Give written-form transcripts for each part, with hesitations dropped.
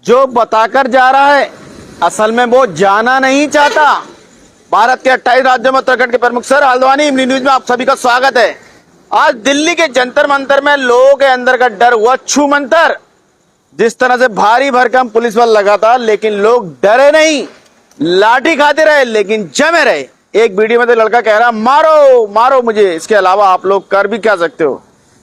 जो बताकर जा रहा है असल में वो जाना नहीं चाहता। भारत के 28 राज्यों में उत्तराखंड के प्रमुख सर हल्द्वानी इमली न्यूज में आप सभी का स्वागत है। आज दिल्ली के जंतर मंतर में लोगों के अंदर का डर हुआ छू मंतर। जिस तरह से भारी भरकम पुलिस बल लगा था, लेकिन लोग डरे नहीं, लाठी खाते रहे लेकिन जमे रहे। एक वीडियो में तो लड़का कह रहा मारो मारो मुझे, इसके अलावा आप लोग कर भी क्या सकते हो?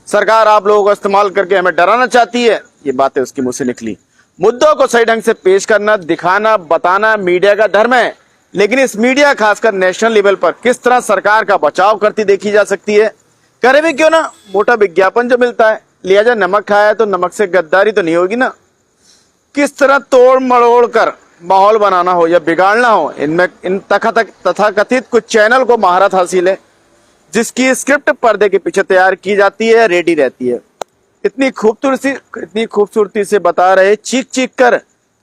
सरकार आप लोगों को इस्तेमाल करके हमें डराना चाहती है। ये बातें उसके मुंह से निकली। मुद्दों को सही ढंग से पेश करना, दिखाना, बताना मीडिया का धर्म है, लेकिन इस मीडिया खासकर नेशनल लेवल पर किस तरह सरकार का बचाव करती देखी जा सकती है। करे भी क्यों ना, मोटा विज्ञापन जो मिलता है, लिहाजा नमक खाया तो नमक से गद्दारी तो नहीं होगी ना। किस तरह तोड़ मरोड़ कर माहौल बनाना हो या बिगाड़ना हो, इनमें इन तथाकथित कुछ चैनल को महारत हासिल है, जिसकी स्क्रिप्ट पर्दे के पीछे तैयार की जाती है, रेडी रहती है। इतनी खूबसूरती से बता रहे चीख चीख कर,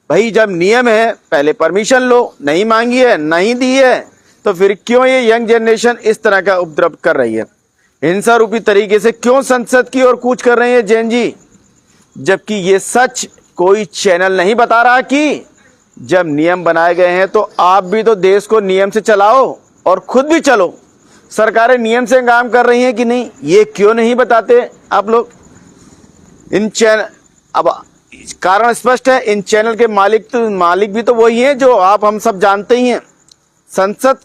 भाई जब नियम है पहले परमिशन लो, नहीं मांगी है, नहीं दी है, तो फिर क्यों ये यंग जनरेशन इस तरह का उपद्रव कर रही है? हिंसा रूपी तरीके से क्यों संसद की ओर कूच कर रहे हैं जैन जी? जबकि ये सच कोई चैनल नहीं बता रहा कि जब नियम बनाए गए हैं तो आप भी तो देश को नियम से चलाओ और खुद भी चलो। सरकारें नियम से काम कर रही हैं कि नहीं, ये क्यों नहीं बताते आप लोग? इन चैनल, अब कारण स्पष्ट है, इन चैनल के मालिक भी तो वही हैं जो आप हम सब जानते ही हैं। संसद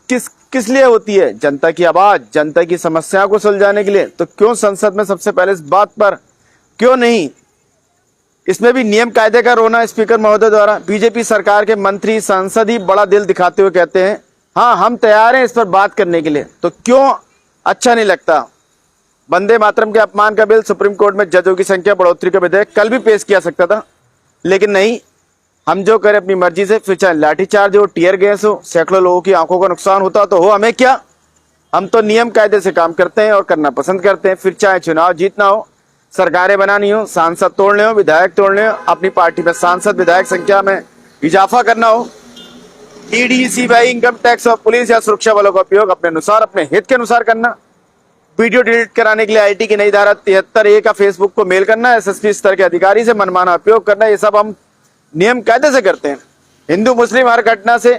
किस लिए होती है? जनता की आवाज, जनता की समस्याओं को सुलझाने के लिए। तो क्यों संसद में सबसे पहले इस बात पर क्यों नहीं? इसमें भी नियम कायदे का रोना स्पीकर महोदय द्वारा। बीजेपी सरकार के मंत्री सांसद ही बड़ा दिल दिखाते हुए कहते हैं हाँ हम तैयार हैं इस पर बात करने के लिए। तो क्यों अच्छा नहीं लगता? वंदे मातरम के अपमान का बिल, सुप्रीम कोर्ट में जजों की संख्या बढ़ोतरी का विधेयक कल भी पेश किया सकता था, लेकिन नहीं। हम जो करें अपनी मर्जी से, फिर चाहे लाठीचार्ज हो, टीयर गैस हो, सैकड़ों लोगों की आंखों का नुकसान होता तो हो, हमें क्या? हम तो नियम कायदे से काम करते हैं और करना पसंद करते हैं। फिर चाहे चुनाव जीतना हो, सरकारें बनानी हो, सांसद तोड़ने हो, विधायक तोड़ने हो, अपनी पार्टी में सांसद विधायक संख्या में इजाफा करना हो, ईडी, सीबीआई, इनकम टैक्स और पुलिस या सुरक्षा बलों का उपयोग अपने अनुसार, अपने हित के अनुसार करना, वीडियो डिलीट कराने के लिए आईटी की नई धारा 73A का फेसबुक को मेल करना, एसएसपी स्तर के अधिकारी से मनमाना उपयोग करना, ये सब हम नियम कायदे से करते हैं। हिंदू मुस्लिम हर घटना से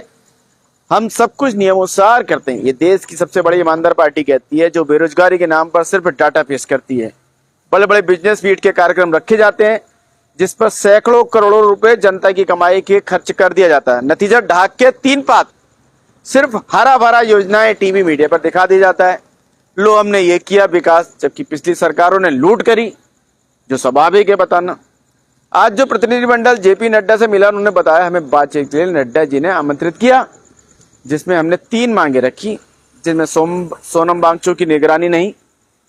हम सब कुछ नियमानुसार करते हैं। ये देश की सबसे बड़ी ईमानदार पार्टी कहती है, जो बेरोजगारी के नाम पर सिर्फ डाटा पेश करती है। बड़े बड़े बिजनेस मीट के कार्यक्रम रखे जाते हैं जिस पर सैकड़ों करोड़ों रुपए जनता की कमाई के खर्च कर दिया जाता है। नतीजा ढाक के 3 पात, सिर्फ हरा भरा योजनाएं टीवी मीडिया पर दिखा दिया जाता है। लो हमने ये किया विकास, जबकि पिछली सरकारों ने लूट करी, जो स्वाभाविक है बताना। आज जो प्रतिनिधिमंडल जेपी नड्डा से मिला, उन्होंने बताया हमें बातचीत के लिए नड्डा जी ने आमंत्रित किया, जिसमें हमने 3 मांगे रखी, जिसमें सोनम वांगचुक की निगरानी नहीं,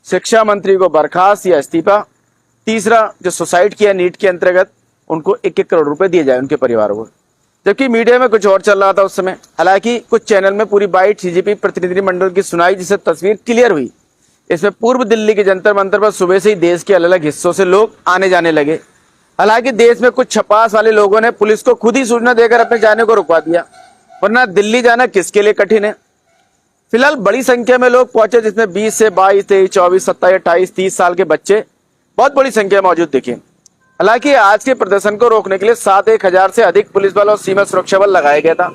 शिक्षा मंत्री को बर्खास्त या इस्तीफा, तीसरा जो सुसाइड किया नीट के अंतर्गत उनको 1-1 करोड़ रुपए दिए जाए उनके परिवारों को। जबकि मीडिया में कुछ और चल रहा था उस समय। हालांकि कुछ चैनल में पूरी बाइट सीजेपी प्रतिनिधिमंडल की सुनाई, जिससे तस्वीर क्लियर हुई। इसमें पूर्व दिल्ली के जंतर मंतर पर सुबह से ही देश के अलग अलग हिस्सों से लोग आने जाने लगे। हालांकि देश में कुछ छपास वाले लोगों ने पुलिस को खुद ही सूचना देकर अपने जाने को रुकवा दिया, वरना दिल्ली जाना किसके लिए कठिन है। फिलहाल बड़ी संख्या में लोग पहुंचे, जिसमें 20 से 22, 23, 24, 27, 28, 30 साल के बच्चे बहुत बड़ी संख्या में मौजूद दिखे। हालांकि आज के प्रदर्शन को रोकने के लिए 7-1000 से अधिक पुलिस बल और सीमा सुरक्षा बल लगाया गया था।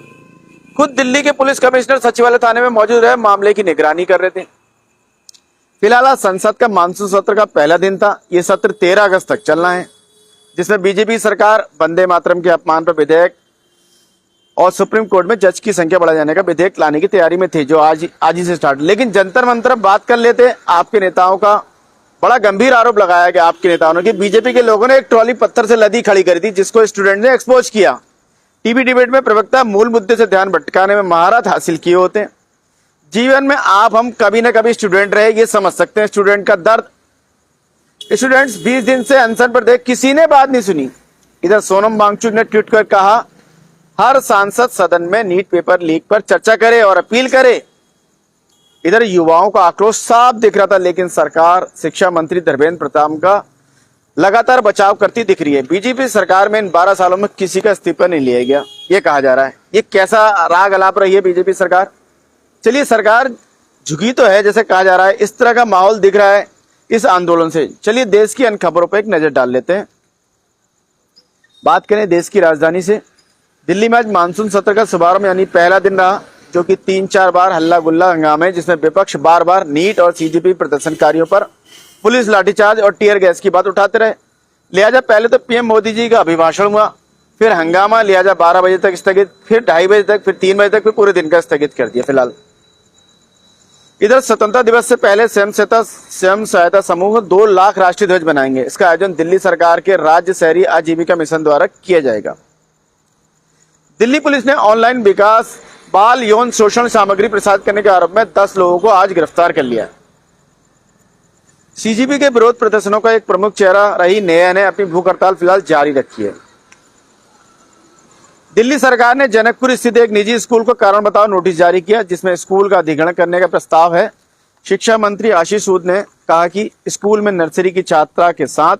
खुद दिल्ली के पुलिस कमिश्नर सचिवालय थाने में मौजूद रहे, मामले की निगरानी कर रहे थे। फिलहाल आज संसद का मानसून सत्र का पहला दिन था। ये सत्र 13 अगस्त तक चलना है, जिसमें बीजेपी सरकार वंदे मातरम के अपमान पर विधेयक और सुप्रीम कोर्ट में जज की संख्या बढ़ा जाने का विधेयक लाने की तैयारी में थे, जो आज ही से स्टार्ट। लेकिन जंतर मंतर बात कर लेते। आपके नेताओं का बड़ा गंभीर आरोप लगाया गया, आपके नेताओं ने, कि बीजेपी के लोगों ने एक ट्रॉली पत्थर से लदी खड़ी करी थी, जिसको स्टूडेंट ने एक्सपोज किया। टीवी डिबेट में प्रवक्ता मूल मुद्दे से ध्यान भटकाने में महारत हासिल किए होते हैं। जीवन में आप हम कभी ना कभी स्टूडेंट रहे, ये समझ सकते हैं स्टूडेंट का दर्द। स्टूडेंट्स 20 दिन से अनशन पर थे, किसी ने बात नहीं सुनी। इधर सोनम वांगचुक ने ट्वीट कर कहा हर सांसद सदन में नीट पेपर लीक पर चर्चा करे और अपील करे। इधर युवाओं का आक्रोश साफ दिख रहा था, लेकिन सरकार, शिक्षा मंत्री धर्मेंद्र प्रधान का लगातार बचाव करती दिख रही है। बीजेपी सरकार में इन 12 सालों में किसी का इस्तीफा नहीं लिया गया, ये कहा जा रहा है। ये कैसा राग अलाप रही है बीजेपी सरकार? चलिए, सरकार झुकी तो है जैसे कहा जा रहा है, इस तरह का माहौल दिख रहा है इस आंदोलन से। चलिए देश की अन्य खबरों पर एक नजर डाल लेते हैं। बात करें देश की राजधानी से, दिल्ली में आज मानसून सत्र का शुभारंभ यानी पहला दिन रहा, जो कि 3-4 बार हल्ला गुल्ला हंगामे, जिसमें विपक्ष बार बार नीट और सीजेपी प्रदर्शनकारियों पर पुलिस लाठीचार्ज और टीयर गैस की बात उठाते रहे। लिहाजा पहले तो पीएम मोदी जी का अभिभाषण हुआ, फिर हंगामा, लिहाजा 12 बजे तक स्थगित, फिर 2:30 बजे तक, फिर 3 बजे तक, फिर पूरे दिन का स्थगित कर दिया फिलहाल। इधर स्वतंत्रता दिवस से पहले स्वयं सहायता समूह 2 लाख राष्ट्रीय ध्वज बनाएंगे। इसका आयोजन दिल्ली सरकार के राज्य शहरी आजीविका मिशन द्वारा किया जाएगा। दिल्ली पुलिस ने ऑनलाइन विकास बाल यौन शोषण सामग्री प्रसारित करने के आरोप में 10 लोगों को आज गिरफ्तार कर लिया। सीजेपी के विरोध प्रदर्शनों का एक प्रमुख चेहरा रही नेहा ने अपनी भूख हड़ताल फिलहाल जारी रखी है। दिल्ली सरकार ने जनकपुर स्थित एक निजी स्कूल को कारण बताओ नोटिस जारी किया, जिसमें स्कूल का अधिग्रहण करने का प्रस्ताव है। शिक्षा मंत्री आशीष सूद ने कहा कि स्कूल में नर्सरी की छात्रा के साथ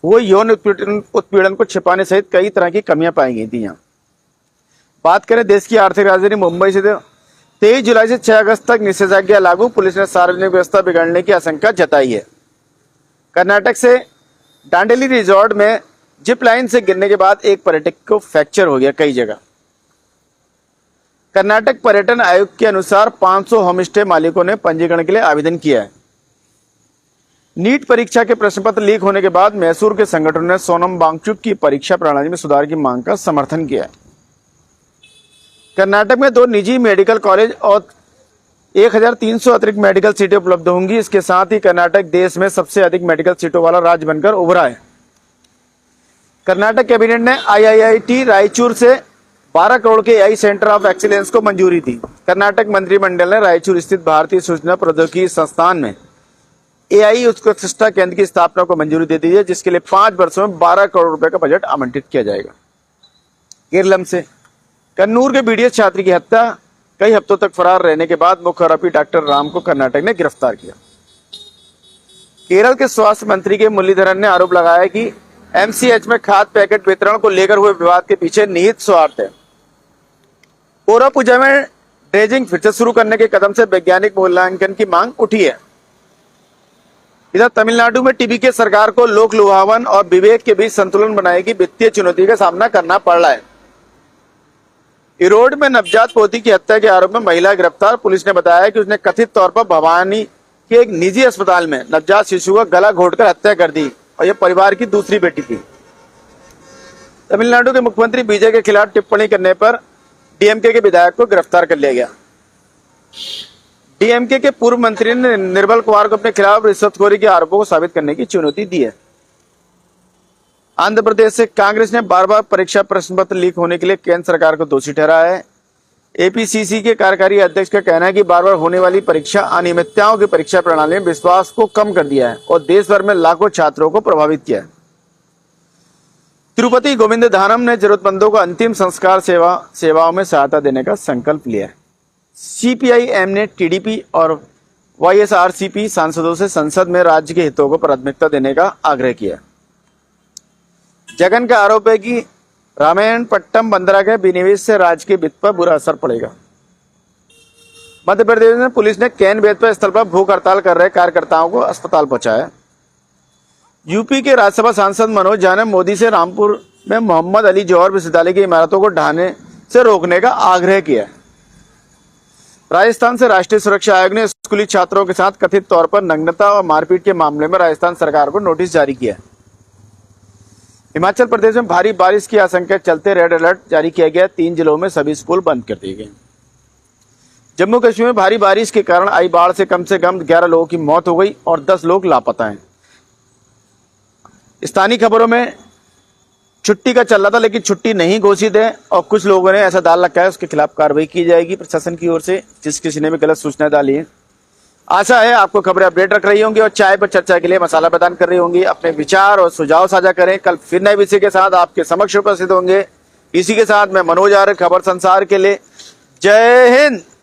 हुए यौन उत्पीड़न को छिपाने सहित कई तरह की कमियां पाई गई थी। यहाँ बात करें देश की आर्थिक राजधानी मुंबई से, 23 जुलाई से 6 अगस्त तक निषेधाज्ञा लागू, पुलिस ने सार्वजनिक व्यवस्था बिगड़ने की आशंका जताई है। कर्नाटक से डांडेली रिजॉर्ट में जिप लाइन से गिरने के बाद एक पर्यटक को फ्रैक्चर हो गया कई जगह। कर्नाटक पर्यटन आयुक्त के अनुसार 500 होमस्टे मालिकों ने पंजीकरण के लिए आवेदन किया है। नीट परीक्षा के प्रश्न पत्र लीक होने के बाद मैसूर के संगठन ने सोनम वांगचुक की परीक्षा प्रणाली में सुधार की मांग का समर्थन किया है। कर्नाटक में 2 निजी मेडिकल कॉलेज और 1300 अतिरिक्त मेडिकल सीटें उपलब्ध होंगी। इसके साथ ही कर्नाटक देश में सबसे अधिक मेडिकल सीटों वाला राज्य बनकर उभरा है। कर्नाटक कैबिनेट ने आईआईटी रायचूर से 12 करोड़ के एआई सेंटर ऑफ एक्सीलेंस को मंजूरी दी। कर्नाटक मंत्रिमंडल ने रायचूर स्थित भारतीय सूचना प्रौद्योगिकी संस्थान में एआई उत्कृष्टता केंद्र की स्थापना को मंजूरी दे दी है, जिसके लिए 5 वर्षों में 12 करोड़ रुपए का बजट आवंटित किया जाएगा। केरलम से कन्नूर के बीडीएस छात्र की हत्या, कई हफ्तों तक फरार रहने के बाद मुख्य आरोपी डॉक्टर राम को कर्नाटक ने गिरफ्तार किया। केरल के स्वास्थ्य मंत्री के मुरलीधरन ने आरोप लगाया कि एमसीएच में खाद्य पैकेट वितरण को लेकर हुए विवाद के पीछे निहित स्वार्थ है। कोरापुजा में ड्रेजिंग फिर से शुरू करने के कदम से वैज्ञानिक मूल्यांकन की मांग उठी है। इधर तमिलनाडु में टीबीके सरकार को लोक लुभावन और विवेक के बीच संतुलन बनाने की वित्तीय चुनौती का सामना करना पड़ रहा है। इरोड में नवजात पोती की हत्या के आरोप में महिला गिरफ्तार। पुलिस ने बताया कि उसने कथित तौर पर भवानी के एक निजी अस्पताल में नवजात शिशु का गला घोटकर हत्या कर दी और यह परिवार की दूसरी बेटी थी। तमिलनाडु के मुख्यमंत्री विजय के खिलाफ टिप्पणी करने पर डीएमके के विधायक को गिरफ्तार कर लिया गया। डीएमके के पूर्व मंत्री ने निर्मल कुमार को अपने खिलाफ रिश्वतखोरी के आरोपों को साबित करने की चुनौती दी है। आंध्र प्रदेश से कांग्रेस ने बार बार परीक्षा प्रश्न पत्र लीक होने के लिए केंद्र सरकार को दोषी ठहराया है। एपीसीसी के कार्यकारी अध्यक्ष का कहना है कि बार बार होने वाली परीक्षा अनियमितताओं की परीक्षा प्रणाली में विश्वास को कम कर दिया है और देश भर में लाखों छात्रों को प्रभावित किया है। तिरुपति गोविंद धानम ने जरूरतमंदों को अंतिम संस्कार सेवाओं में सहायता देने का संकल्प लिया है। सीपीआईएम ने टीडीपी और वाईएसआरसीपी सांसदों से संसद में राज्य के हितों को प्राथमिकता देने का आग्रह किया। जगन का आरोप है कि रामायणपट्टनम बंदरा के विनिवेश से राज्य के वित्त पर बुरा असर पड़ेगा। मध्य प्रदेश में पुलिस ने कैन बेतवा स्थल पर भूख हड़ताल कर रहे कार्यकर्ताओं को अस्पताल पहुंचाया। यूपी के राज्यसभा सांसद मनोज झा ने मोदी से रामपुर में मोहम्मद अली जौहर विश्वविद्यालय की इमारतों को ढहाने से रोकने का आग्रह किया। राजस्थान से राष्ट्रीय सुरक्षा आयोग ने स्कूली छात्रों के साथ कथित तौर पर नग्नता और मारपीट के मामले में राजस्थान सरकार को नोटिस जारी किया। हिमाचल प्रदेश में भारी बारिश की आशंका के चलते रेड अलर्ट जारी किया गया। 3 जिलों में सभी स्कूल बंद कर दिए गए। जम्मू कश्मीर में भारी बारिश के कारण आई बाढ़ से कम 11 लोगों की मौत हो गई और 10 लोग लापता हैं। स्थानीय खबरों में छुट्टी का चल रहा था, लेकिन छुट्टी नहीं घोषित है और कुछ लोगों ने ऐसा दाल रखा है, उसके खिलाफ कार्रवाई की जाएगी प्रशासन की ओर से, जिस किसी ने भी गलत सूचना डाली है। आशा है आपको खबरें अपडेट रख रही होंगी और चाय पर चर्चा के लिए मसाला प्रदान कर रही होंगी। अपने विचार और सुझाव साझा करें। कल फिर नए विषय के साथ आपके समक्ष उपस्थित होंगे। इसी के साथ मैं मनोज आर्य, खबर संसार के लिए। जय हिंद।